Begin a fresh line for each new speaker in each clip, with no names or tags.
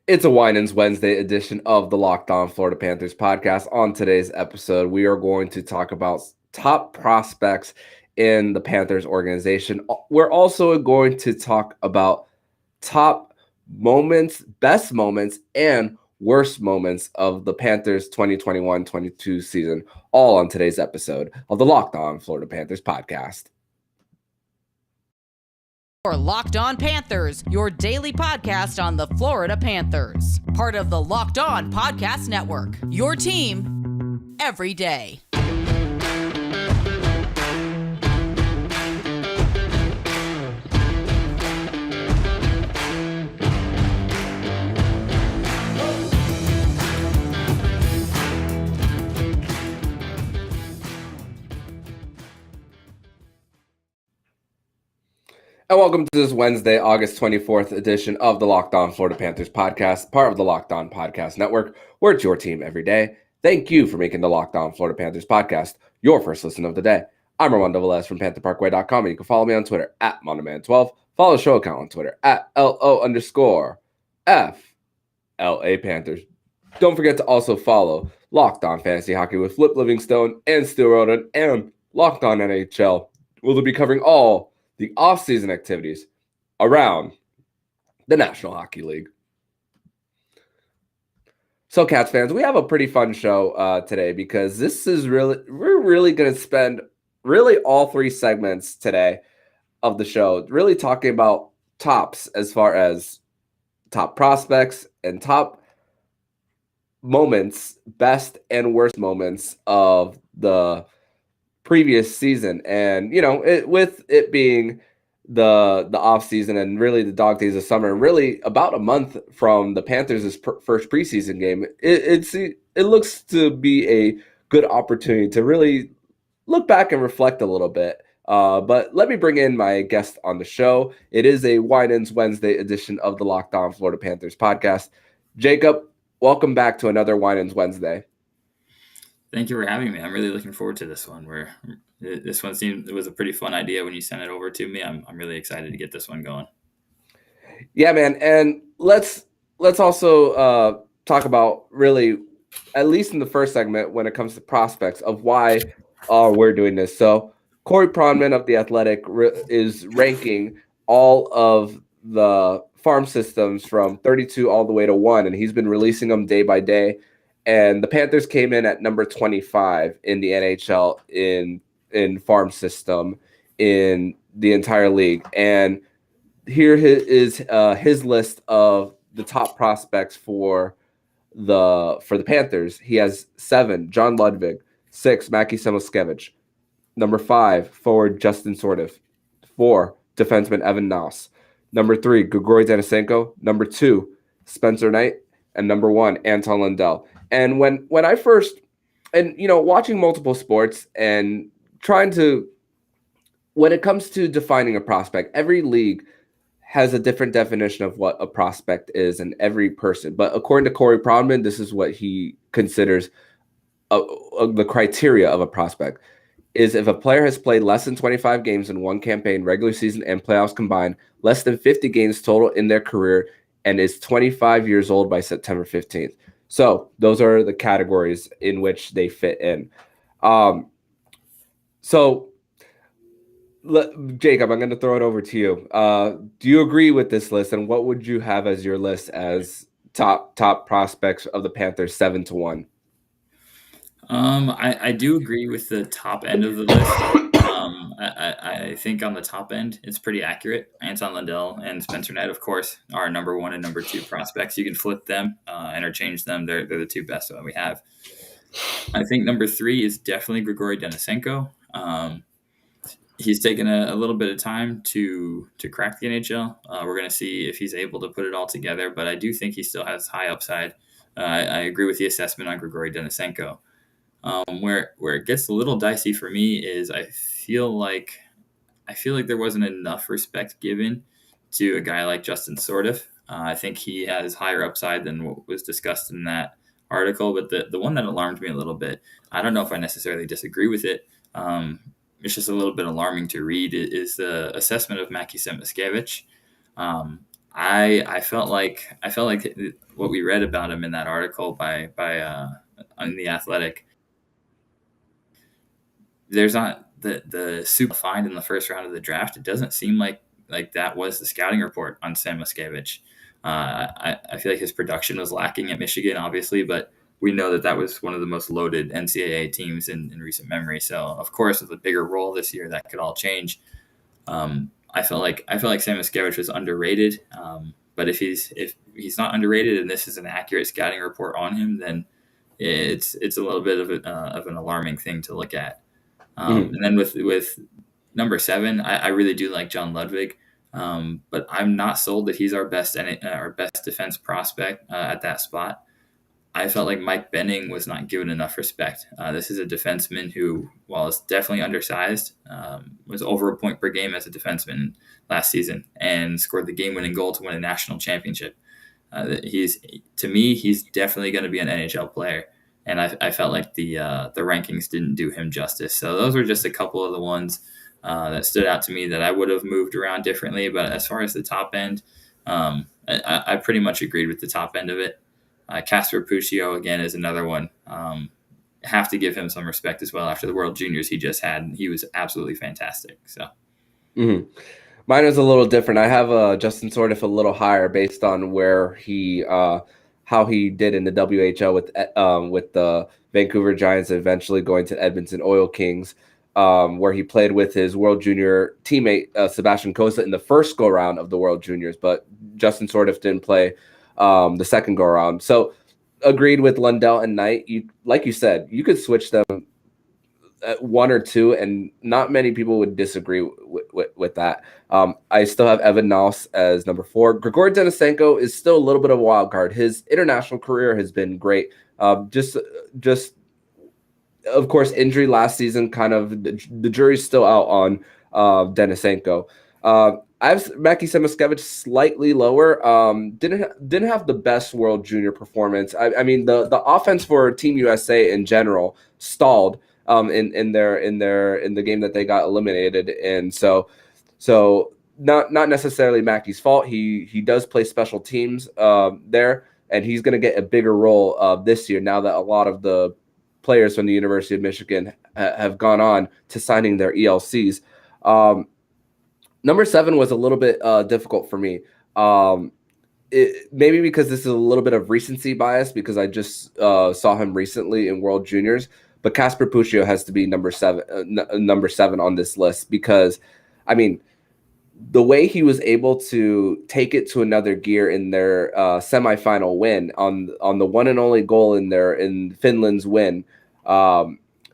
It's a Winans Wednesday edition of the Locked On Florida Panthers podcast. On today's episode, we are going to talk about top prospects in the Panthers organization. We're also going to talk about top moments, best moments, and worst moments of the Panthers 2021-22 season, all on today's episode of the Locked On Florida Panthers podcast.
Or Locked On Panthers, your daily podcast on the Florida Panthers. Part of the Locked On Podcast Network, your team every day.
And welcome to this Wednesday, August 24th edition of the Locked On Florida Panthers podcast, part of the Locked On Podcast Network, where it's your team every day. Thank you for making the Locked On Florida Panthers podcast your first listen of the day. I'm Armando Velez from PantherParkway.com, and you can follow me on Twitter at MondoMan12. Follow the show account on Twitter at LO_FLA Panthers. Don't forget to also follow Locked On Fantasy Hockey with Flip Livingstone and Stu Roden and Locked On NHL. We'll be covering all the off-season activities around the National Hockey League. So, Cats fans, we have a pretty fun show today because we're really going to spend really all three segments today of the show really talking about tops as far as top prospects and top moments, best and worst moments of the previous season. And with it being the off season and really the dog days of summer, really about a month from the Panthers' first preseason game, it looks to be a good opportunity to really look back and reflect a little bit. But let me bring in my guest on the show. It is a Winans Wednesday edition of the Locked On Florida Panthers podcast. Jacob, welcome back to another Winans Wednesday.
Thank you for having me. I'm really looking forward to this one. This one seemed it was a pretty fun idea when you sent it over to me. I'm really excited to get this one going.
Yeah, man. And let's also talk about really, at least in the first segment, when it comes to prospects of why we're doing this. So Corey Pronman of The Athletic is ranking all of the farm systems from 32 all the way to 1, and he's been releasing them day by day. And the Panthers came in at number 25 in the NHL in farm system in the entire league. And here is his list of the top prospects for the Panthers. He has 7, John Ludwig; 6, Mackie Samoskevich; number 5, forward Justin Sordiff; 4, defenseman Evan Noss; number 3, Grigory Denisenko; number 2, Spencer Knight; and number 1, Anton Lundell. And when I first, and watching multiple sports and trying to, when it comes to defining a prospect, every league has a different definition of what a prospect is, and every person. But according to Corey Pronman, this is what he considers the criteria of a prospect: is if a player has played less than 25 games in one campaign, regular season and playoffs combined, less than 50 games total in their career, and is 25 years old by September 15th. So those are the categories in which they fit in. So, Jacob, I'm going to throw it over to you. Do you agree with this list, and what would you have as your list as top prospects of the Panthers 7 to 1?
I do agree with the top end of the list. I think on the top end, it's pretty accurate. Anton Lundell and Spencer Knight, of course, are number 1 and number 2 prospects. You can flip them, interchange them. They're the 2 best that we have. I think number 3 is definitely Grigory Denisenko. He's taken a little bit of time to crack the NHL. We're going to see if he's able to put it all together, but I do think he still has high upside. I agree with the assessment on Grigory Denisenko. Where it gets a little dicey for me is I feel like there wasn't enough respect given to a guy like Justin Sordiff. I think he has higher upside than what was discussed in that article. But the one that alarmed me a little bit, I don't know if I necessarily disagree with it. It's just a little bit alarming to read, is the assessment of Mackie Samoskevich. I felt like what we read about him in that article by on the Athletic. There's not the super find in the first round of the draft. It doesn't seem like that was the scouting report on Sam Muskevich. I feel like his production was lacking at Michigan, obviously, but we know that was one of the most loaded NCAA teams in recent memory. So, of course, with a bigger role this year, that could all change. I felt like Sam Muskevich was underrated. But if he's not underrated, and this is an accurate scouting report on him, then it's a little bit of an alarming thing to look at. And then with number 7, I really do like John Ludwig, but I'm not sold that he's our best defense prospect at that spot. I felt like Mike Benning was not given enough respect. This is a defenseman who, while is definitely undersized, was over a point per game as a defenseman last season and scored the game-winning goal to win a national championship. He's definitely going to be an NHL player, and I felt like the rankings didn't do him justice. So those were just a couple of the ones that stood out to me that I would have moved around differently. But as far as the top end, I pretty much agreed with the top end of it. Casper Puccio, again, is another one. Have to give him some respect as well after the World Juniors he just had. He was absolutely fantastic. So,
Mine is a little different. I have Justin Sordiff a little higher based on where he, how he did in the WHL with the Vancouver Giants, eventually going to Edmonton Oil Kings, where he played with his World Junior teammate Sebastian Cossa in the first go round of the World Juniors, but Justin Sordiff didn't play the second go around. So agreed with Lundell and Knight. Like you said, you could switch them at 1 or 2, and not many people would disagree with that. I still have Evan Noss as number 4. Grigori Denisenko is still a little bit of a wild card. His international career has been great. Just of course, injury last season, kind of the jury's still out on Denisenko. I have Mackie Samoskevich slightly lower. Didn't have the best World Junior performance. I mean, the offense for Team USA in general stalled in the game that they got eliminated, and so not necessarily Mackey's fault. He does play special teams there, and he's going to get a bigger role this year now that a lot of the players from the University of Michigan have gone on to signing their ELCs. Number 7 was a little bit difficult for me. Maybe because this is a little bit of recency bias because I just saw him recently in World Juniors, but Casper Puccio has to be number 7 on this list because, I mean, the way he was able to take it to another gear in their semifinal win on the one and only goal in Finland's win,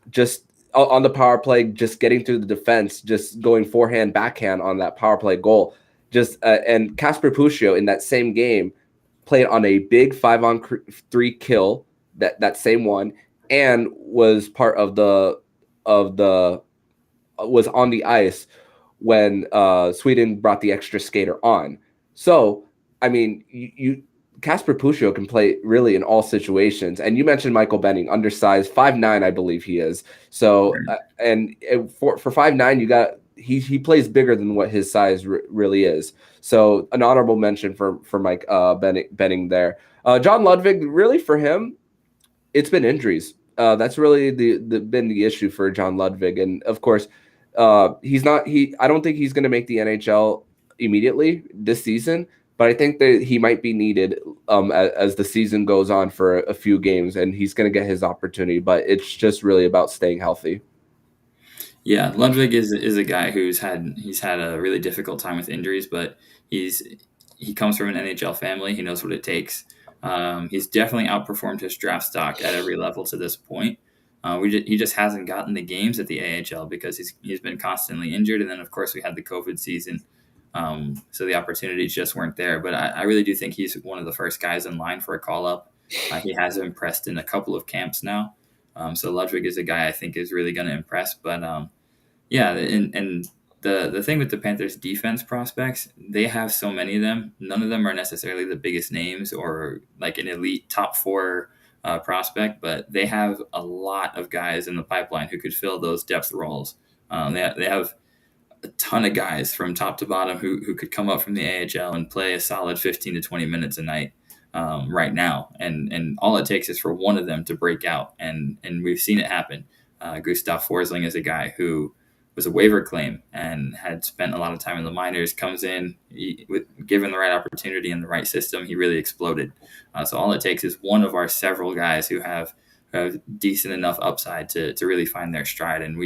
just on the power play, just getting through the defense, just going forehand, backhand on that power play goal. And Casper Puccio in that same game played on a big 5-on-3 kill, that same one, and was part of was on the ice when Sweden brought the extra skater on. So, I mean, Casper Puccio can play really in all situations. And you mentioned Michael Benning, undersized, 5'9", I believe he is. So, and for 5'9", he plays bigger than what his size really is. So, an honorable mention for Mike Benning there. John Ludwig, really for him, it's been injuries. That's really been the issue for John Ludwig, and of course, I don't think he's going to make the NHL immediately this season. But I think that he might be needed as the season goes on for a few games, and he's going to get his opportunity. But it's just really about staying healthy.
Yeah, Ludwig is a guy he's had a really difficult time with injuries, but he comes from an NHL family. He knows what it takes. He's definitely outperformed his draft stock at every level to this point. He just hasn't gotten the games at the AHL because he's been constantly injured, and then of course we had the COVID season. So the opportunities just weren't there. But I really do think he's one of the first guys in line for a call-up. He has impressed in a couple of camps now. So Ludwig is a guy I think is really going to impress. But yeah, and the thing with the Panthers defense prospects, they have so many of them. None of them are necessarily the biggest names or like an elite top 4 prospect, but they have a lot of guys in the pipeline who could fill those depth roles. They have a ton of guys from top to bottom who could come up from the AHL and play a solid 15 to 20 minutes a night right now. And all it takes is for one of them to break out. And we've seen it happen. Gustav Forsling is a guy who was a waiver claim and had spent a lot of time in the minors, comes in, given the right opportunity and the right system, he really exploded. So all it takes is one of our several guys who have decent enough upside to really find their stride. And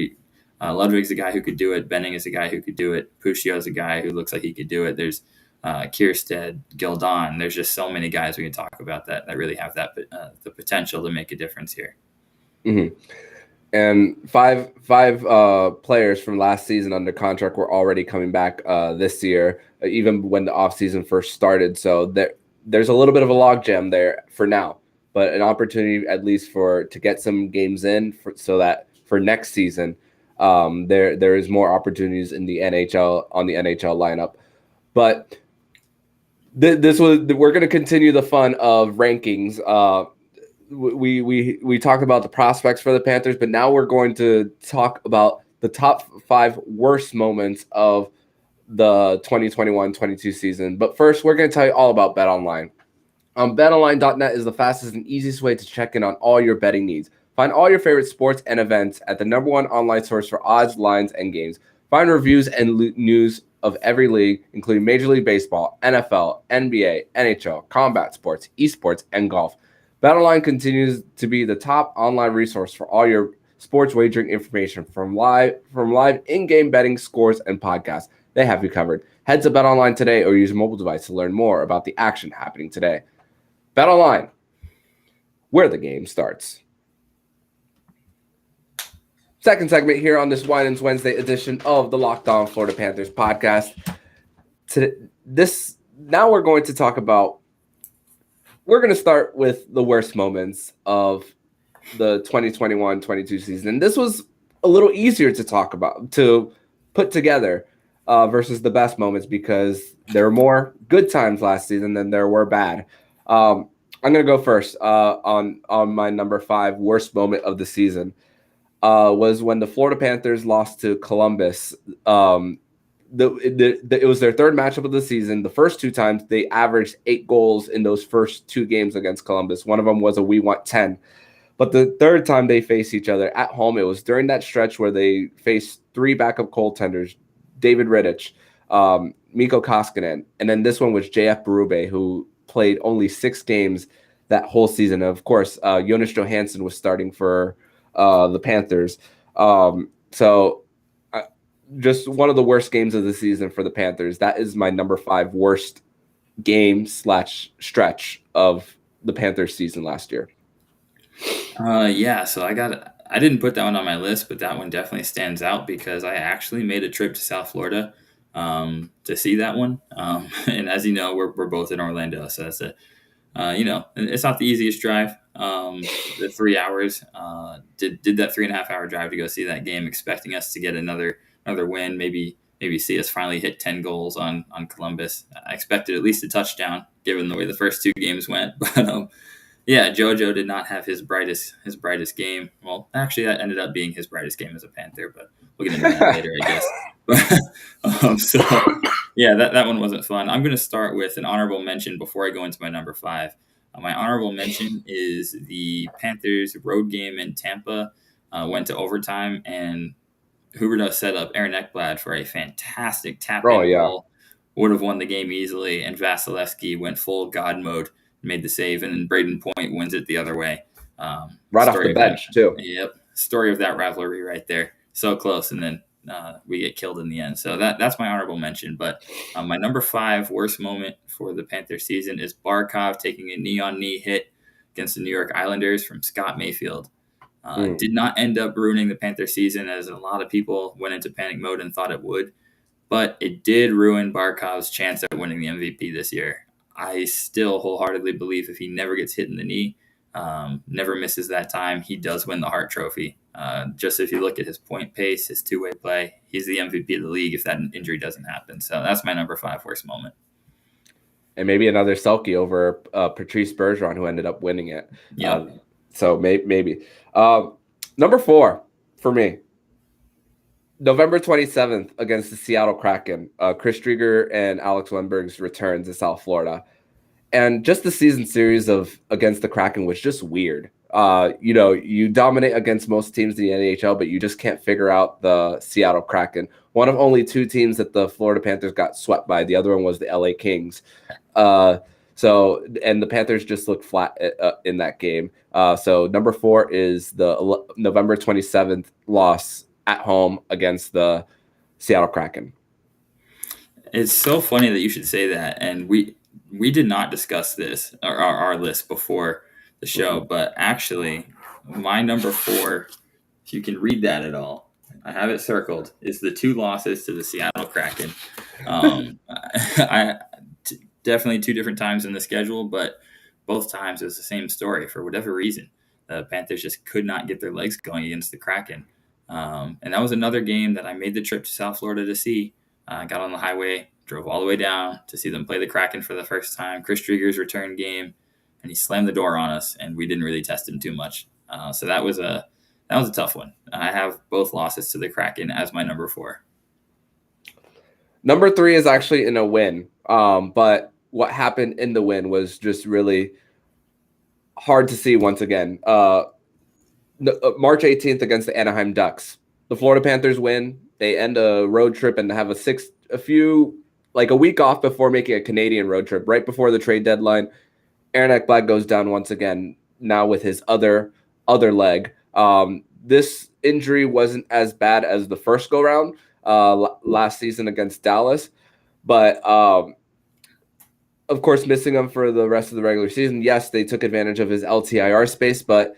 Ludwig's a guy who could do it. Benning is a guy who could do it. Puccio is a guy who looks like he could do it. There's Kierstead, Gildon. There's just so many guys we can talk about that really have that the potential to make a difference here.
Mm-hmm. And five players from last season under contract were already coming back this year, even when the offseason first started. So there's a little bit of a logjam there for now, but an opportunity at least to get some games in so that for next season, there is more opportunities in the NHL on the NHL lineup. But we're going to continue the fun of rankings. We talked about the prospects for the Panthers, but now we're going to talk about the top 5 worst moments of the 2021-22 season. But first, we're going to tell you all about BetOnline. BetOnline.net is the fastest and easiest way to check in on all your betting needs. Find all your favorite sports and events at the #1 online source for odds, lines, and games. Find reviews and news of every league, including Major League Baseball, NFL, NBA, NHL, combat sports, esports, and golf. BetOnline continues to be the top online resource for all your sports wagering information from live in-game betting, scores, and podcasts. They have you covered. Head to BetOnline today or use a mobile device to learn more about the action happening today. BetOnline, where the game starts. Second segment here on this Winans Wednesday edition of the Locked On Florida Panthers podcast. Now we're going to talk about. We're going to start with the worst moments of the 2021-22 season. And this was a little easier to talk about, to put together versus the best moments because there were more good times last season than there were bad. I'm going to go first on my number 5 worst moment of the season. Was when the Florida Panthers lost to Columbus. It was their third matchup of the season. The first 2 times, they averaged 8 goals in those first 2 games against Columbus. One of them was a we want 10. But the third time they faced each other at home, it was during that stretch where they faced 3 backup goaltenders, David Rittich, Mikko Koskinen, and then this one was JF Berube, who played only 6 games that whole season. And of course, Jonas Johansson was starting for the Panthers. Just one of the worst games of the season for the Panthers. That is my number 5 worst game / stretch of the Panthers season last year.
So I didn't put that one on my list, but that one definitely stands out because I actually made a trip to South Florida to see that one. And as you know, we're both in Orlando, so that's it's not the easiest drive. The 3 hours, did that 3.5 hour drive to go see that game, expecting us to get another win, maybe see us finally hit 10 goals on Columbus. I expected at least a touchdown given the way the first 2 games went, but JoJo did not have his brightest game. Well, actually that ended up being his brightest game as a Panther, but we'll get into that later, I guess. But that one wasn't fun. I'm going to start with an honorable mention before I go into my number 5. My honorable mention is the Panthers road game in Tampa. Went to overtime, and Huberdeau set up Aaron Ekblad for a fantastic tap-in goal. Would have won the game easily, and Vasilevsky went full God mode, made the save, and then Braden Point wins it the other way.
Right off the bench, too.
Yep. Story of that rivalry right there. So close, and then we get killed in the end. So that's my honorable mention. But my number 5 worst moment for the Panthers season is Barkov taking a knee-on-knee hit against the New York Islanders from Scott Mayfield. Did not end up ruining the Panthers season, as a lot of people went into panic mode and thought it would. But it did ruin Barkov's chance at winning the MVP this year. I still wholeheartedly believe if he never gets hit in the knee, never misses that time, he does win the Hart Trophy. Just if you look at his point pace, his 2-way play, he's the MVP of the league if that injury doesn't happen. So that's my number 5 worst moment.
And maybe another Selke over Patrice Bergeron, who ended up winning it.
Yeah.
So maybe. Number 4 for me, November 27th against the Seattle Kraken. Chris Drieger and Alex Wenberg's return to South Florida. And just the season series of against the Kraken was just weird. You dominate against most teams in the NHL, but you just can't figure out the Seattle Kraken. One of only two teams that the Florida Panthers got swept by. The other one was the LA Kings. And the Panthers just looked flat in that game. So number 4 is the November 27th loss at home against the Seattle Kraken.
It's so funny that you should say that. And we did not discuss this, or our list before the show, but actually my number 4, if you can read that at all, I have it circled, is the 2 losses to the Seattle Kraken. Definitely 2 different times in the schedule, but both times it was the same story. For whatever reason, the Panthers just could not get their legs going against the Kraken. And that was another game that I made the trip to South Florida to see. Got on the highway, drove all the way down to see them play the Kraken for the first time. Chris Drieger's return game, and he slammed the door on us, and we didn't really test him too much. So that was a tough one. I have both losses to the Kraken as my number 4.
Number 3 is actually in a win, but what happened in the win was just really hard to see once again. March 18th against the Anaheim Ducks. The Florida Panthers win. They end a road trip and have a week off before making a Canadian road trip, right before the trade deadline. Aaron Ekblad goes down once again, now with his other leg. This injury wasn't as bad as the first go-round last season against Dallas, but of course, missing him for the rest of the regular season. Yes, they took advantage of his LTIR space, but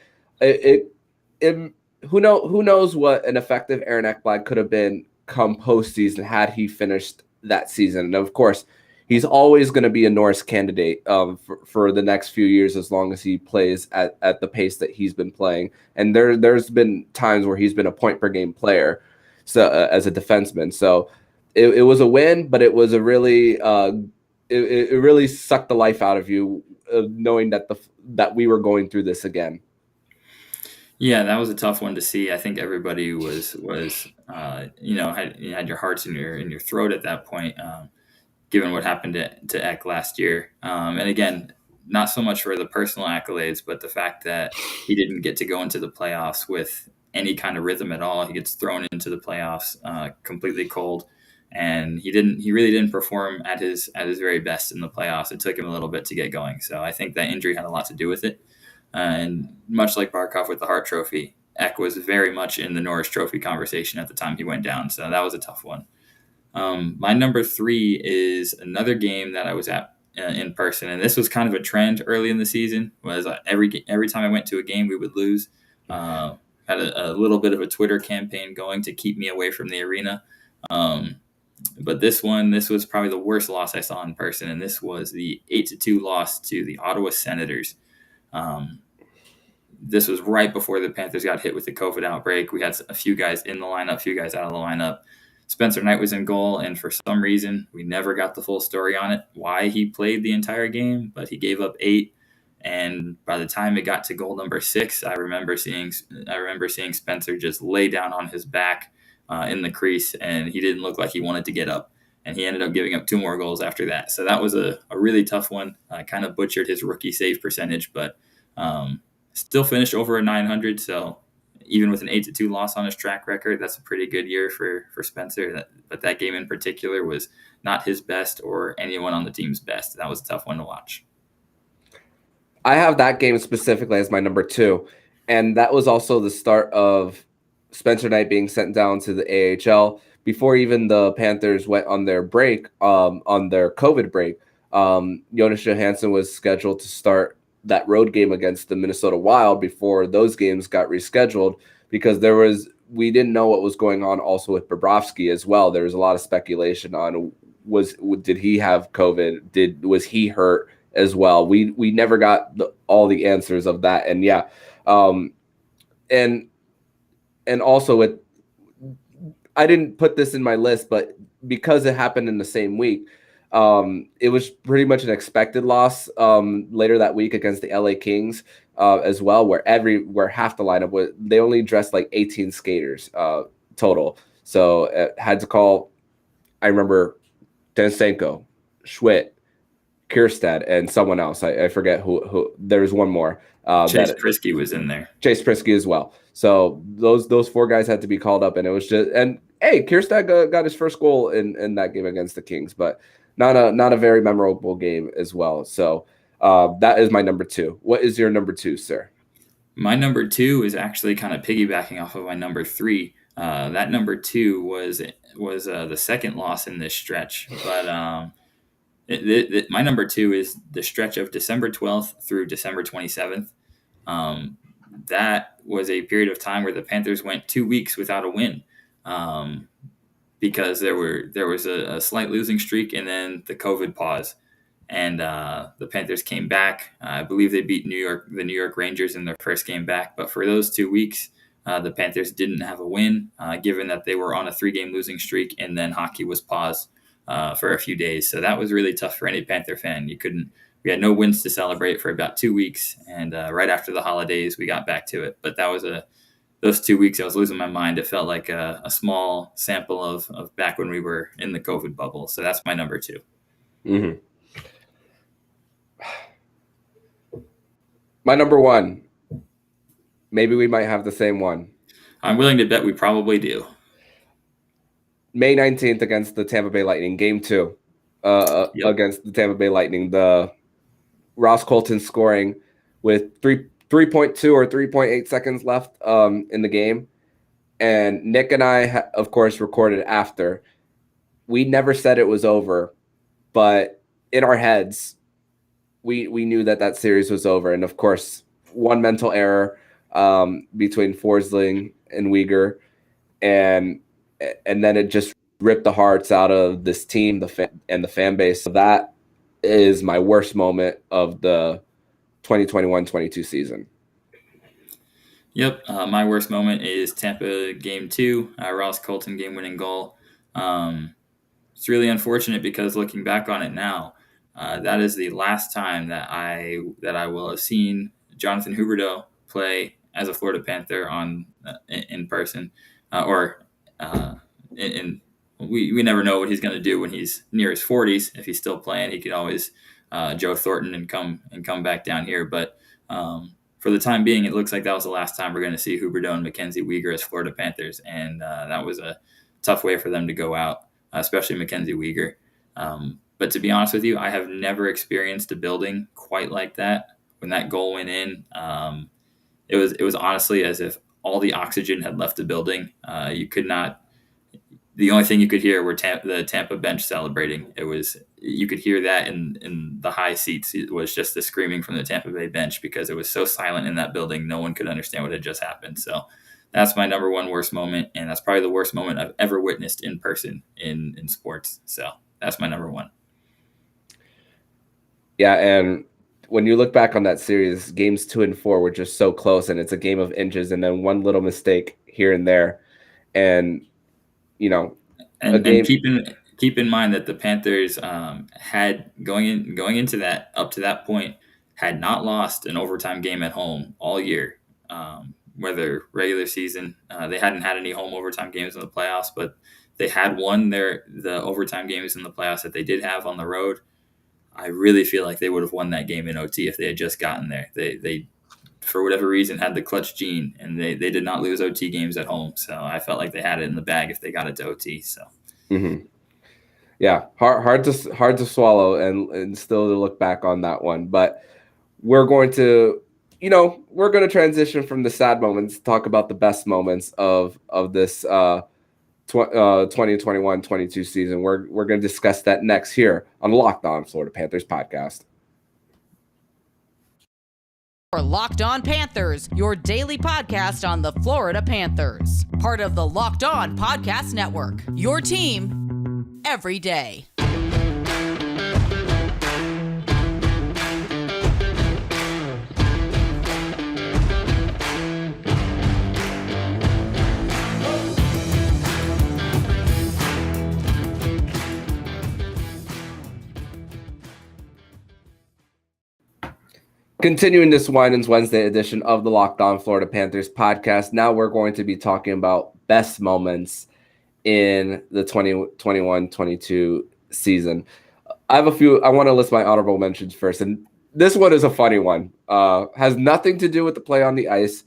who knows what an effective Aaron Ekblad could have been come postseason had he finished that season. And of course, he's always going to be a Norris candidate for the next few years as long as he plays at the pace that he's been playing. And there's been times where he's been a point per game player, so as a defenseman. So it was a win, but it was a really it really sucked the life out of you knowing that we were going through this again.
Yeah, that was a tough one to see. I think everybody was had your hearts in your throat at that point, given what happened to Eck last year. And again, not so much for the personal accolades, but the fact that he didn't get to go into the playoffs with any kind of rhythm at all. He gets thrown into the playoffs completely cold. And he really didn't perform at his very best in the playoffs. It took him a little bit to get going. So I think that injury had a lot to do with it. And much like Barkov with the Hart Trophy, Eck was very much in the Norris Trophy conversation at the time he went down. So that was a tough one. My number 3 is another game that I was at in person. And this was kind of a trend early in the season. Was every time I went to a game, we would lose. Had a little bit of a Twitter campaign going to keep me away from the arena. But this was probably the worst loss I saw in person, and this was the 8-2 loss to the Ottawa Senators. This was right before the Panthers got hit with the COVID outbreak. We had a few guys in the lineup, a few guys out of the lineup. Spencer Knight was in goal, and for some reason, we never got the full story on it, why he played the entire game, but he gave up 8. And by the time it got to goal number 6, I remember seeing Spencer just lay down on his back in the crease, and he didn't look like he wanted to get up. And he ended up giving up 2 more goals after that. So that was a really tough one. Kind of butchered his rookie save percentage, but still finished over a 900. So even with an 8-2 loss on his track record, that's a pretty good year for Spencer. But that game in particular was not his best or anyone on the team's best. That was a tough one to watch.
I have that game specifically as my number 2. And that was also the start of Spencer Knight being sent down to the AHL before even the Panthers went on their break, on their COVID break. Jonas Johansson was scheduled to start that road game against the Minnesota Wild before those games got rescheduled because we didn't know what was going on also with Bobrovsky as well. There was a lot of speculation on did he have COVID? Was he hurt as well? We never got all the answers of that. And yeah, and also I didn't put this in my list, but because it happened in the same week, it was pretty much an expected loss later that week against the LA Kings as well, where half the lineup they only dressed like 18 skaters total. So had to call, I remember Denisenko, Schwitt, Kierstead, and someone else. I forget who. There's one more.
Chase Prisky was in there.
Chase Prisky as well. So those four guys had to be called up, and it was just, and hey, Kierstead got his first goal in that game against the Kings, but not a very memorable game as well. So that is my number 2. What is your number 2, sir?
My number 2 is actually kind of piggybacking off of my number 3. That number 2 was the second loss in this stretch, but my number 2 is the stretch of December 12th through December 27th. That was a period of time where the Panthers went 2 weeks without a win, because there was a slight losing streak and then the COVID pause. And the Panthers came back. I believe they beat the New York Rangers in their first game back. But for those 2 weeks, the Panthers didn't have a win, given that they were on a 3-game losing streak, and then hockey was paused for a few days. So that was really tough for any Panther fan. We had no wins to celebrate for about 2 weeks, and right after the holidays, we got back to it. But that was those 2 weeks, I was losing my mind. It felt like a small sample of back when we were in the COVID bubble. So that's my number 2.
Mm-hmm. My number 1, maybe we might have the same one.
I'm willing to bet we probably do.
May 19th against the Tampa Bay Lightning, game 2 against the Tampa Bay Lightning. The Ross Colton scoring with 3.2 or 3.8 seconds left in the game. And Nick and I, of course, recorded after. We never said it was over, but in our heads, we knew that series was over. And of course, one mental error between Forsling and Uyghur, and then it just ripped the hearts out of this team, and the fan base. So that is my worst moment of the 2021-22 season.
Yep, my worst moment is Tampa game 2, Ross Colton game-winning goal. It's really unfortunate because looking back on it now, that is the last time that I will have seen Jonathan Huberdeau play as a Florida Panther in person, we never know what he's going to do when he's near his 40s. If he's still playing, he could always Joe Thornton and come back down here. But for the time being, it looks like that was the last time we're going to see Huberdeau and Mackenzie Weegar as Florida Panthers, and that was a tough way for them to go out, especially Mackenzie Weegar. But to be honest with you, I have never experienced a building quite like that. When that goal went in, it was honestly as if all the oxygen had left the building. You could not. The only thing you could hear were the Tampa bench celebrating. You could hear that in the high seats. It was just the screaming from the Tampa Bay bench because it was so silent in that building. No one could understand what had just happened. So that's my number 1 worst moment, and that's probably the worst moment I've ever witnessed in person in sports. So that's my number 1.
Yeah, and when you look back on that series, games 2 and 4 were just so close, and it's a game of inches, and then one little mistake here and there, and
and keep in mind that the Panthers had going into that up to that point had not lost an overtime game at home all year. Whether regular season, they hadn't had any home overtime games in the playoffs, but they had won the overtime games in the playoffs that they did have on the road. I really feel like they would have won that game in OT if they had just gotten there. They for whatever reason, had the clutch gene, and they did not lose OT games at home. So I felt like they had it in the bag if they got it to OT. So,
yeah, hard to swallow, and still to look back on that one. But we're going to, transition from the sad moments, talk about the best moments of this 2021-22 season. We're going to discuss that next here on the Locked On Florida Panthers podcast.
Locked On Panthers, your daily podcast on the Florida Panthers. Part of the Locked On Podcast Network. Your team every day.
Continuing this Winans Wednesday edition of the Locked On Florida Panthers podcast, now we're going to be talking about best moments in the 2021-22 season. I have a few. I want to list my honorable mentions first, and this one is a funny one. Has nothing to do with the play on the ice.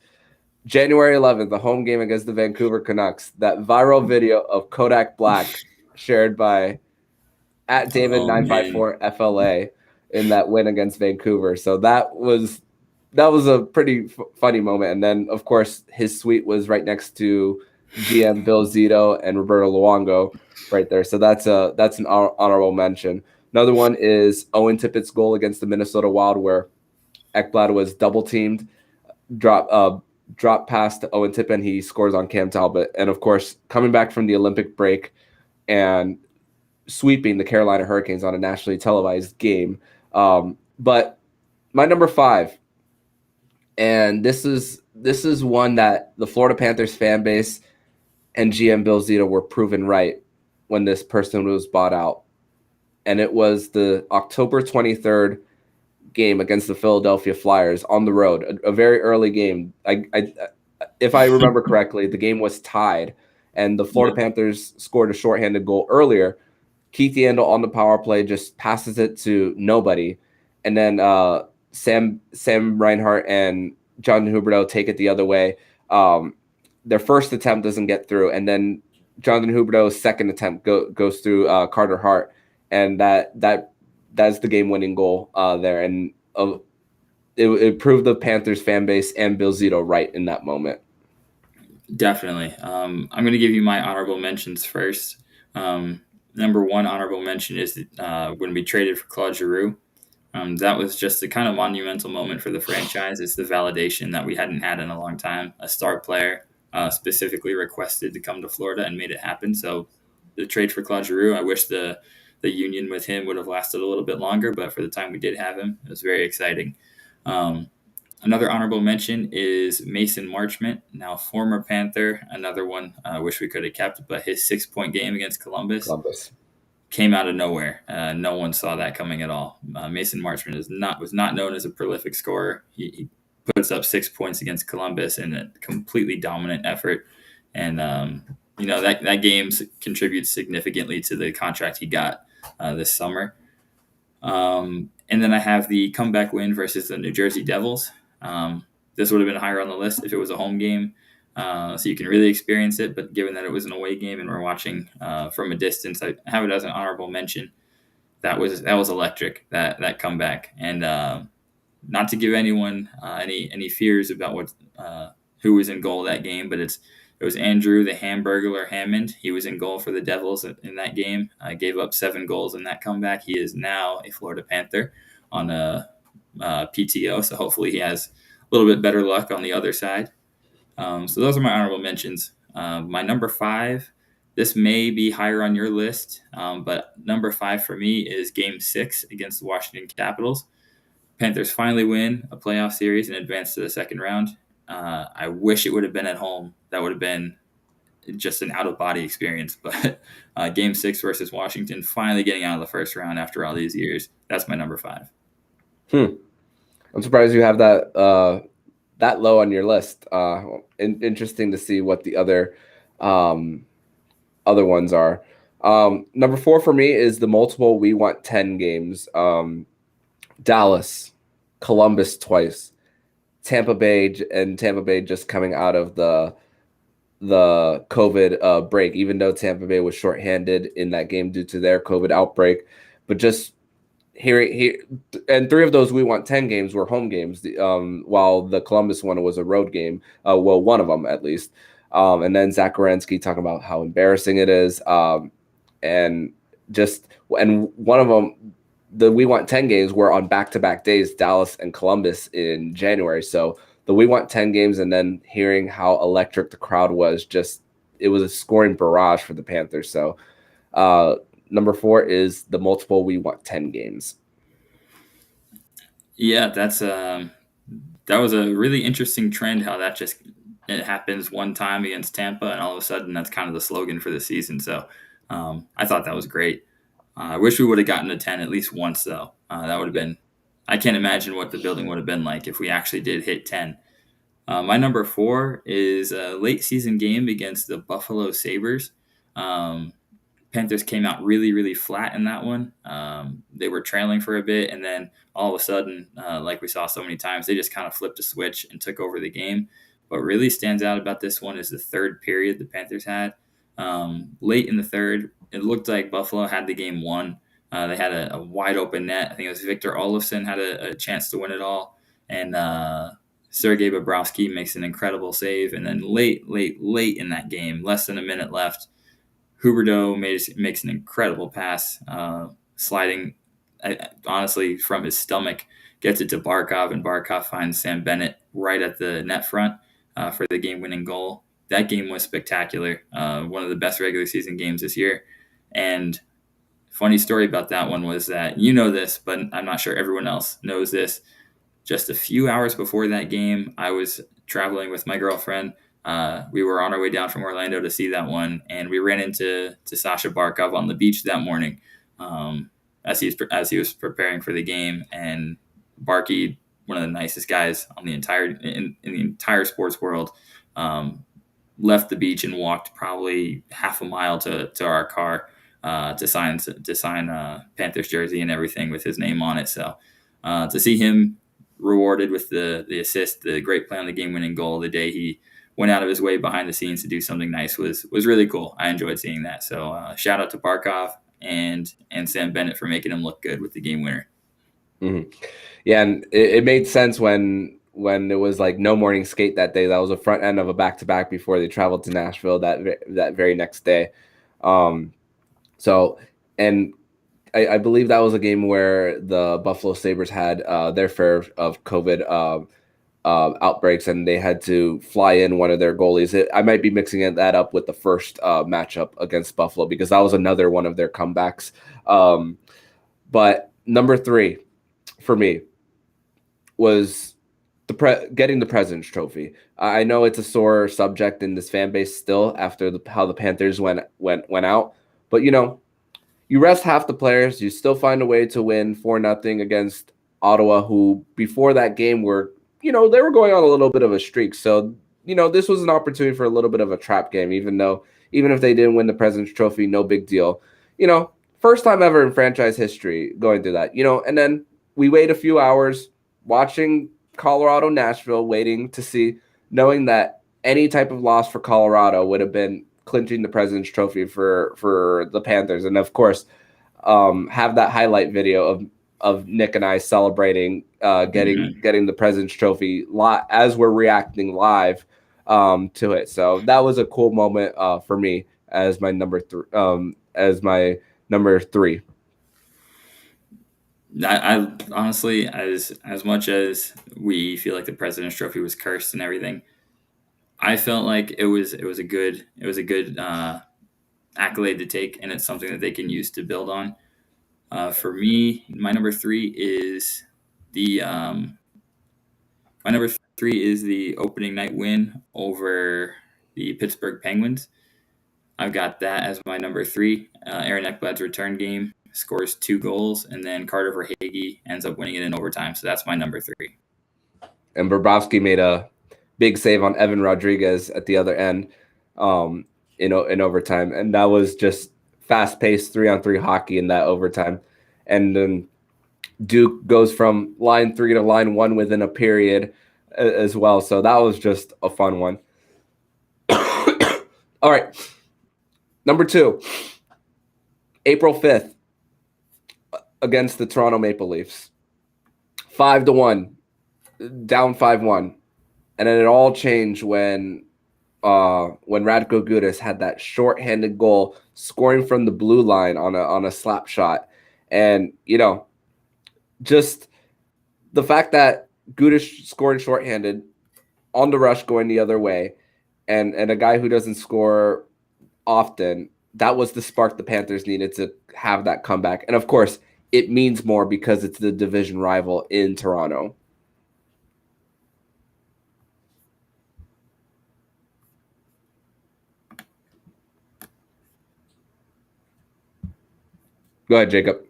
January 11th, the home game against the Vancouver Canucks. That viral video of Kodak Black shared by at
Oh man,
David954FLA in that win against Vancouver. So that was a pretty funny moment. And then, of course, his suite was right next to GM Bill Zito and Roberto Luongo right there. So that's an honorable mention. Another one is Owen Tippett's goal against the Minnesota Wild, where Ekblad was double teamed, drop pass to Owen Tippett, and he scores on Cam Talbot. And of course, coming back from the Olympic break and sweeping the Carolina Hurricanes on a nationally televised game. But my number 5, and this is one that the Florida Panthers fan base and GM Bill Zito were proven right when this person was bought out. And it was the October 23rd game against the Philadelphia Flyers on the road, a very early game. If I remember correctly, the game was tied, and the Florida Panthers scored a shorthanded goal earlier. Keith Yandel on the power play just passes it to nobody, and then Sam Reinhart and Jonathan Huberdeau take it the other way. Their first attempt doesn't get through, and then Jonathan Huberdeau's second attempt goes through Carter Hart, and that's the game-winning goal there, and it proved the Panthers fan base and Bill Zito right in that moment.
definitely. I'm going to give you my honorable mentions first. Number 1 honorable mention is when we traded for Claude Giroux. That was just a kind of monumental moment for the franchise. It's the validation that we hadn't had in a long time. A star player specifically requested to come to Florida and made it happen. So the trade for Claude Giroux, I wish the union with him would have lasted a little bit longer, but for the time we did have him, it was very exciting. Another honorable mention is Mason Marchment, now former Panther. Another one I wish we could have kept, but his 6-point game against Columbus came out of nowhere. No one saw that coming at all. Mason Marchment was not known as a prolific scorer. He puts up 6 points against Columbus in a completely dominant effort, and that game contributes significantly to the contract he got this summer. And then I have the comeback win versus the New Jersey Devils. This would have been higher on the list if it was a home game. So you can really experience it, but given that it was an away game and we're watching from a distance, I have it as an honorable mention. That was electric, that comeback, and not to give anyone any fears about who was in goal that game, but it was Andrew the Hamburglar Hammond. He was in goal for the Devils in that game. Gave up 7 goals in that comeback. He is now a Florida Panther on a PTO, so hopefully he has a little bit better luck on the other side. So those are my honorable mentions. My number 5, this may be higher on your list, but number 5 for me is Game 6 against the Washington Capitals. Panthers finally win a playoff series and advance to the second round. I wish it would have been at home. That would have been just an out-of-body experience. But Game 6 versus Washington, finally getting out of the first round after all these years, that's my number 5.
I'm surprised you have that that low on your list. Interesting to see what the other ones are. Number 4 for me is the multiple we want 10 games. Dallas, Columbus twice, Tampa Bay just coming out of the COVID break, even though Tampa Bay was shorthanded in that game due to their COVID outbreak. But just hearing and 3 of those we want 10 games were home games, while the Columbus one was a road game. Well, one of them at least. And then Zach Werenski talking about how embarrassing it is. And one of them, the we want 10 games were on back-to-back days, Dallas and Columbus in January. So the we want 10 games, and then hearing how electric the crowd was, it was a scoring barrage for the Panthers. So number 4 is the multiple we want 10 games.
Yeah, that was a really interesting trend, how that it happens one time against Tampa, and all of a sudden that's kind of the slogan for the season. So I thought that was great. I wish we would have gotten to 10 at least once, though. That would have been – I can't imagine what the building would have been like if we actually did hit 10. My number 4 is a late season game against the Buffalo Sabres. Panthers came out really, really flat in that one. They were trailing for a bit, and then all of a sudden, like we saw so many times, they just kind of flipped a switch and took over the game. What really stands out about this one is the third period the Panthers had. Late in the third, it looked like Buffalo had the game won. They had a wide open net. I think it was Victor Olofsson had a chance to win it all, and Sergei Bobrovsky makes an incredible save. And then late in that game, less than a minute left, Huberdeau makes an incredible pass, sliding honestly from his stomach, gets it to Barkov, and Barkov finds Sam Bennett right at the net front for the game-winning goal. That game was spectacular, one of the best regular season games this year. And funny story about that one was that, you know this, but I'm not sure everyone else knows this. Just a few hours before that game, I was traveling with my girlfriend. We were on our way down from Orlando to see that one, and we ran into Sasha Barkov on the beach that morning as he was preparing for the game. And Barky, one of the nicest guys on the in the entire sports world, left the beach and walked probably half a mile to our car to sign Panthers jersey and everything with his name on it. So to see him rewarded with the assist, the great play on the game-winning goal, the day he went out of his way behind the scenes to do something nice was really cool. I enjoyed seeing that. So shout out to Barkov and Sam Bennett for making him look good with the game winner.
Mm-hmm. Yeah, and it made sense when it was like no morning skate that day. That was a front end of a back-to-back before they traveled to Nashville that very next day. So, and I believe that was a game where the Buffalo Sabres had their share of COVID outbreaks, and they had to fly in one of their goalies. I might be mixing that up with the first matchup against Buffalo, because that was another one of their comebacks. But number 3 for me was getting the President's Trophy. I know it's a sore subject in this fan base still after how the Panthers went out, but you rest half the players, you still find a way to win 4-0 against Ottawa, who before that game were, they were going on a little bit of a streak. So, this was an opportunity for a little bit of a trap game, even if they didn't win the President's Trophy, no big deal. First time ever in franchise history going through that, and then we wait a few hours watching Colorado, Nashville, waiting to see, knowing that any type of loss for Colorado would have been clinching the President's Trophy for the Panthers. And of course, have that highlight video of Nick and I celebrating getting the President's Trophy as we're reacting live to it. So that was a cool moment for me as my number 3.
I honestly, as much as we feel like the President's Trophy was cursed and everything, I felt like it was a good accolade to take, and it's something that they can use to build on. For me, my number 3 is the opening night win over the Pittsburgh Penguins. I've got that as my number 3. Aaron Ekblad's return game, scores 2 goals, and then Carter Verhaeghe ends up winning it in overtime. So that's my number 3.
And Bobrovsky made a big save on Evan Rodriguez at the other end in overtime. And that was just fast-paced 3-on-3 hockey in that overtime. And then Duke goes from line 3 to line 1 within a period as well. So that was just a fun one. All right. Number 2, April 5th against the Toronto Maple Leafs. 5-1, down 5-1. And then it all changed when Radko Gudas had that shorthanded goal, scoring from the blue line on a slap shot. And, just the fact that Gudas scored shorthanded on the rush going the other way, and a guy who doesn't score often, that was the spark the Panthers needed to have that comeback. And of course, it means more because it's the division rival in Toronto. Go ahead, Jacob.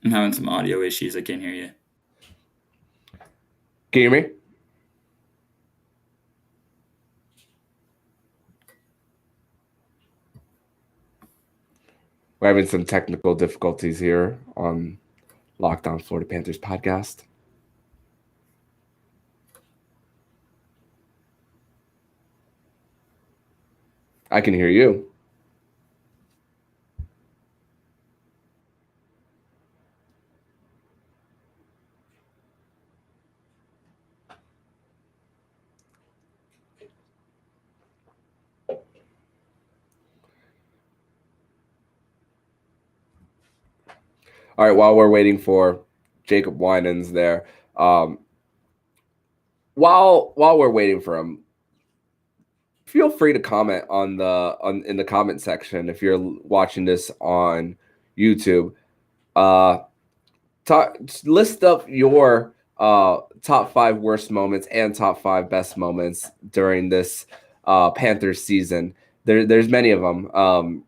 I'm having some audio issues. I can't hear you.
Can you hear me? We're having some technical difficulties here on Locked On Florida Panthers podcast. I can hear you. All right, while we're waiting for Jacob Winans there, while we're waiting for him, feel free to comment in the comment section if you're watching this on YouTube. List up your top 5 worst moments and top 5 best moments during this Panthers season. There's many of them.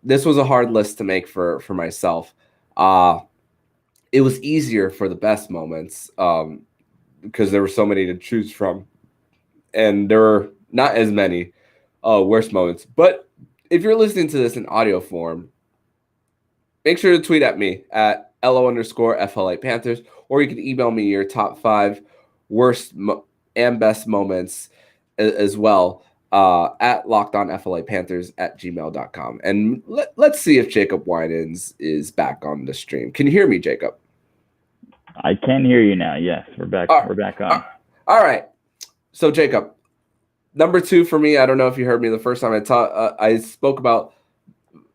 This was a hard list to make for myself. It was easier for the best moments because there were so many to choose from, and there were not as many worst moments. But if you're listening to this in audio form, make sure to tweet at me at LO_FLA Panthers, or you can email me your top 5 worst and best moments as well at lockedonflapanthers@gmail.com. And let's see if Jacob Winans is back on the stream. Can you hear me, Jacob?
I can hear you now. Yes, we're back. We're back on.
All right. So, Jacob, number 2 for me, I don't know if you heard me the first time I spoke about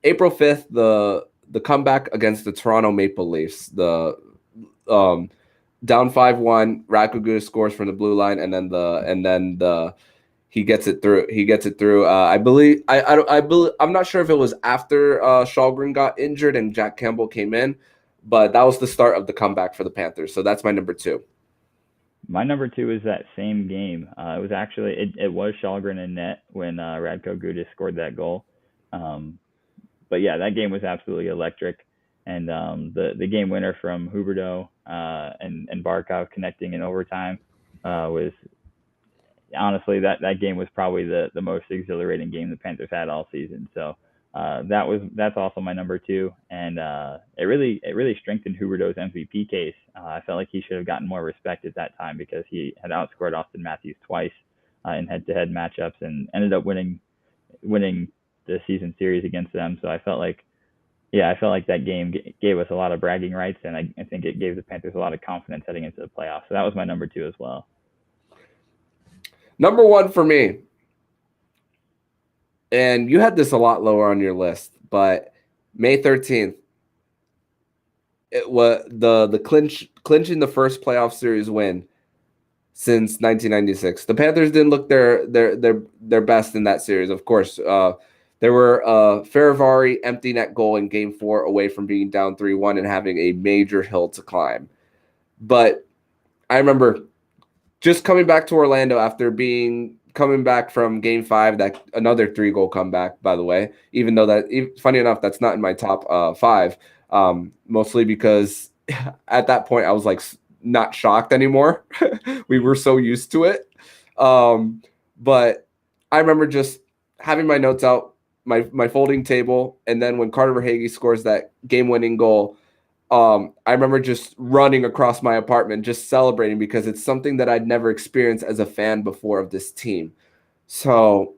April 5th, the comeback against the Toronto Maple Leafs. The down 5-1, Radko Gudas scores from the blue line, and then he gets it through. I believe I'm not sure if it was after Shalgren got injured and Jack Campbell came in, but that was the start of the comeback for the Panthers. So that's my number 2.
My number 2 is that same game. It was actually it was Shalgren in net when Radko Gudas scored that goal. But yeah, that game was absolutely electric, and the game winner from Huberdeau and Barkov connecting in overtime was honestly that game was probably the most exhilarating game the Panthers had all season. So that's also my number 2, and it really strengthened Huberdeau's MVP case. I felt like he should have gotten more respect at that time because he had outscored Austin Matthews twice in head-to-head matchups and ended up winning the season series against them. So I felt like that game gave us a lot of bragging rights, and I think it gave the Panthers a lot of confidence heading into the playoffs. So that was my number 2 as well.
Number 1 for me, and you had this a lot lower on your list, but May 13th, it was the clinching the first playoff series win since 1996. The Panthers didn't look their best in that series. Of course, there were a Farivari empty net goal in Game 4 away from being down 3-1 and having a major hill to climb. But I remember just coming back to Orlando after coming back from Game 5, that another 3-goal comeback, by the way, even though funny enough, that's not in my top 5, mostly because at that point I was like not shocked anymore. We were so used to it. But I remember just having my notes out, my folding table, and then when Carter Verhaeghe scores that game-winning goal, I remember just running across my apartment, just celebrating because it's something that I'd never experienced as a fan before of this team. So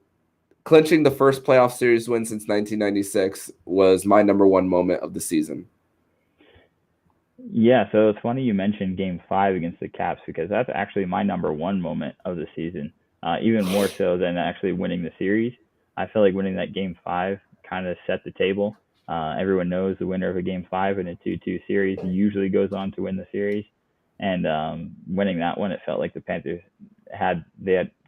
clinching the first playoff series win since 1996 was my number 1 moment of the season.
Yeah, so it's funny you mentioned Game 5 against the Caps because that's actually my number 1 moment of the season, even more so than actually winning the series. I feel like winning that Game 5 kind of set the table. Everyone knows the winner of a Game 5 in a 2-2 series usually goes on to win the series. And winning that one, it felt like the Panthers had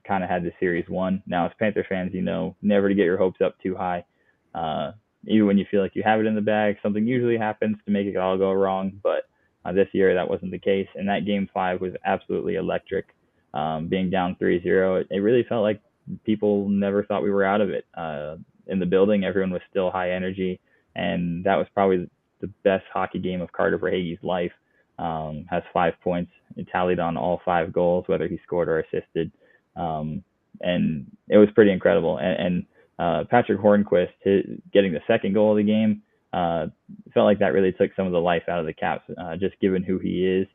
kind of had the series won. Now, as Panther fans, never to get your hopes up too high. Even when you feel like you have it in the bag, something usually happens to make it all go wrong. But this year, that wasn't the case. And that Game 5 was absolutely electric. Being down 3-0, it really felt like people never thought we were out of it. In the building, everyone was still high energy. And that was probably the best hockey game of Carter Verhaeghe's life. Has 5 points. It tallied on all 5 goals, whether he scored or assisted. And it was pretty incredible. And Patrick Hornquist getting the second goal of the game felt like that really took some of the life out of the Caps, just given who he is.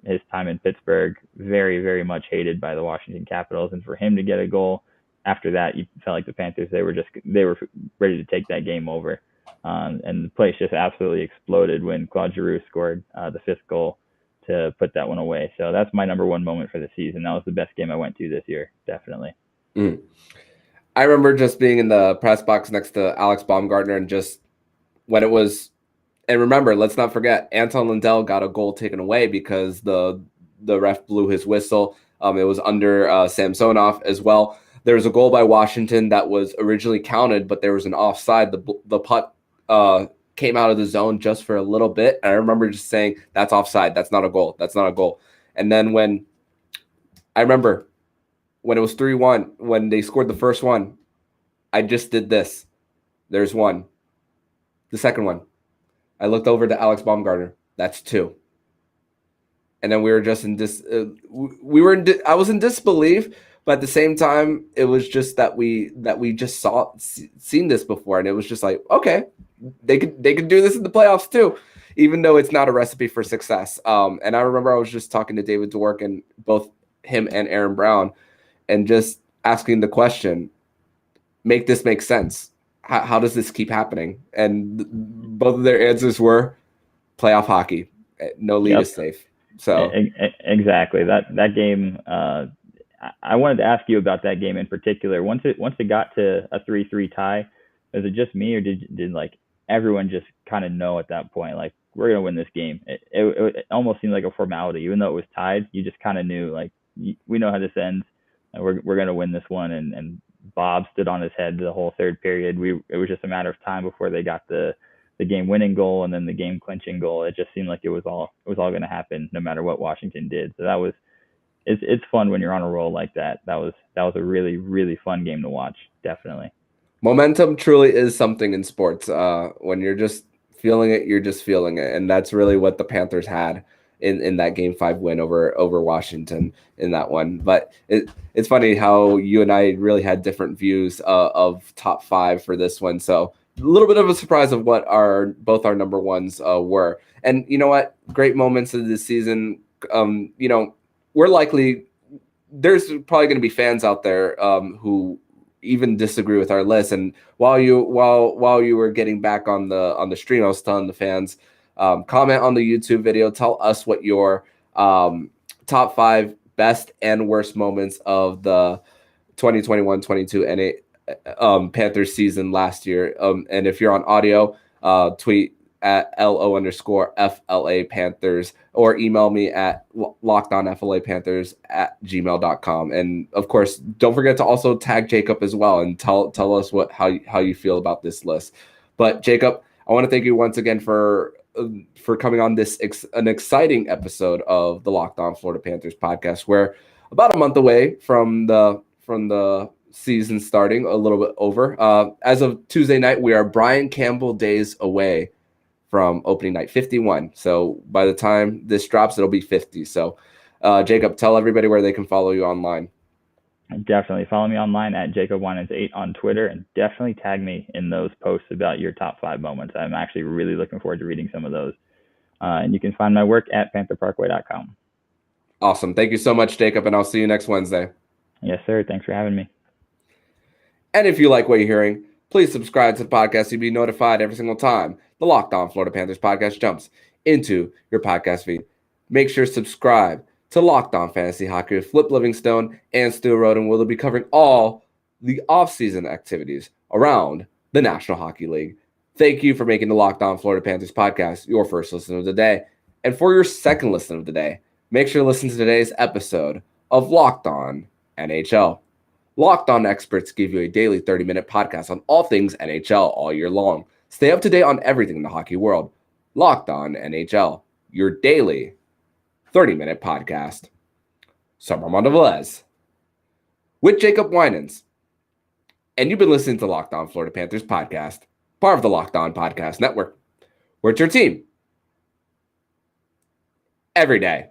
His time in Pittsburgh, very, very much hated by the Washington Capitals. And for him to get a goal after that, you felt like the Panthers, they were ready to take that game over. And the place just absolutely exploded when Claude Giroux scored the 5th goal to put that one away. So that's my number one moment for the season. That was the best game I went to this year, definitely.
Mm. I remember just being in the press box next to Alex Baumgartner, and just when it was, and remember, let's not forget, Anton Lundell got a goal taken away because the ref blew his whistle. It was under Samsonov as well. There was a goal by Washington that was originally counted, but there was an offside. The puck came out of the zone just for a little bit. And I remember just saying, that's offside. That's not a goal. That's not a goal. And then when it was 3-1, when they scored the first one, I just did this. There's one. The second one, I looked over to Alex Baumgartner. That's 2. And then we were just I was in disbelief, but at the same time, it was just that we just seen this before, and it was just like, okay, they could do this in the playoffs too, even though it's not a recipe for success. And I remember I was just talking to David Dwork, and both him and Aaron Brown, and just asking the question, make this make sense. How does this keep happening? And both of their answers were playoff hockey. No lead is safe. So
exactly that game. I wanted to ask you about that game in particular. Once it got to a 3-3 tie, was it just me, or did like everyone just kind of know at that point, like, we're gonna win this game? It almost seemed like a formality, even though it was tied. You just kind of knew, like, we know how this ends, and we're gonna win this one. And Bob stood on his head the whole third period. It was just a matter of time before they got the game-winning goal and then the game-clinching goal. It just seemed like it was all going to happen no matter what Washington did. So it's fun when you're on a roll like that. That was a really, really fun game to watch. Definitely.
Momentum truly is something in sports. When you're just feeling it, you're just feeling it, and that's really what the Panthers had in that Game 5 win over Washington in that one. But it's funny how you and I really had different views of top 5 for this one. So a little bit of a surprise of what both our number ones were. And you know what? Great moments of this season. There's probably going to be fans out there who even disagree with our list. And while you were getting back on the stream, I was telling the fans, comment on the YouTube video. Tell us what your top 5 best and worst moments of the 2021-22 Panthers season last year. And if you're on audio, tweet at LO_FLA Panthers, or email me at lockedonflapanthers@gmail.com. And of course, don't forget to also tag Jacob as well and tell us how you feel about this list. But Jacob, I want to thank you once again for coming on an exciting episode of the Locked On Florida Panthers podcast. We're about a month away from the season starting, a little bit over. As of Tuesday night, we are Brian Campbell days away from opening night 51. So by the time this drops, it'll be 50. So Jacob, tell everybody where they can follow you online.
Definitely follow me online at Jacob Winans 8 on Twitter, and definitely tag me in those posts about your top 5 moments. I'm actually really looking forward to reading some of those. And you can find my work at pantherparkway.com.
Awesome. Thank you so much, Jacob, and I'll see you next Wednesday.
Yes, sir. Thanks for having me.
And if you like what you're hearing, please subscribe to the podcast so you'll be notified every single time the Locked On Florida Panthers podcast jumps into your podcast feed. Make sure to subscribe to Locked On Fantasy Hockey with Flip Livingstone and Stu Roden, where they'll be covering all the off-season activities around the National Hockey League. Thank you for making the Locked On Florida Panthers podcast your first listen of the day. And for your second listen of the day, make sure to listen to today's episode of Locked On NHL. Locked On experts give you a daily 30-minute podcast on all things NHL all year long. Stay up to date on everything in the hockey world. Locked On NHL, your daily 30-minute podcast. So I'm Armando Velez with Jacob Winans. And you've been listening to Locked On Florida Panthers podcast, part of the Locked On Podcast Network. We're your team every day.